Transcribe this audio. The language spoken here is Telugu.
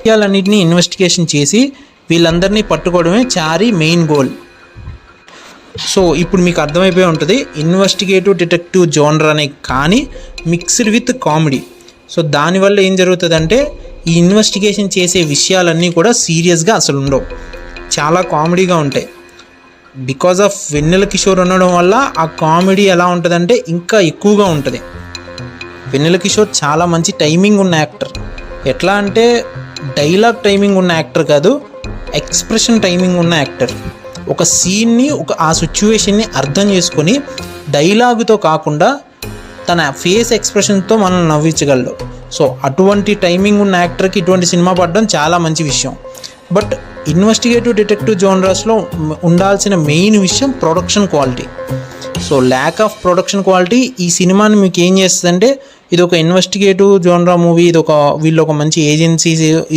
విషయాలన్నింటినీ ఇన్వెస్టిగేషన్ చేసి వీళ్ళందరినీ పట్టుకోవడమే చారీ మెయిన్ గోల్. సో ఇప్పుడు మీకు అర్థమైపోయి ఉంటుంది ఇన్వెస్టిగేటివ్ డిటెక్టివ్ జోనర్ అనే, కానీ మిక్స్డ్ విత్ కామెడీ. సో దానివల్ల ఏం జరుగుతుందంటే ఈ ఇన్వెస్టిగేషన్ చేసే విషయాలన్నీ కూడా సీరియస్గా అసలు ఉండవు, చాలా కామెడీగా ఉంటాయి. బికాజ్ ఆఫ్ వెన్నెల కిషోర్ ఉండడం వల్ల ఆ కామెడీ ఎలా ఉంటుందంటే ఇంకా ఎక్కువగా ఉంటుంది. వెన్నెల కిషోర్ చాలా మంచి టైమింగ్ ఉన్న యాక్టర్. ఎట్లా అంటే డైలాగ్ టైమింగ్ ఉన్న యాక్టర్ కాదు, ఎక్స్ప్రెషన్ టైమింగ్ ఉన్న యాక్టర్. ఒక సీన్ని ఆ సిచ్యువేషన్ని అర్థం చేసుకొని డైలాగుతో కాకుండా తన ఫేస్ ఎక్స్ప్రెషన్తో మనం నవ్వించగలడు. సో అటువంటి టైమింగ్ ఉన్న యాక్టర్కి ఇటువంటి సినిమా పడడం చాలా మంచి విషయం. బట్ ఇన్వెస్టిగేటివ్ డిటెక్టివ్ జోనర్స్లో ఉండాల్సిన మెయిన్ విషయం production quality. So lack of production quality ఈ సినిమాని మీకు ఏం చేస్తుందంటే ఇది ఒక ఇన్వెస్టిగేటివ్ జోనర్ మూవీ, వీళ్ళు ఒక మంచి ఏజెన్సీ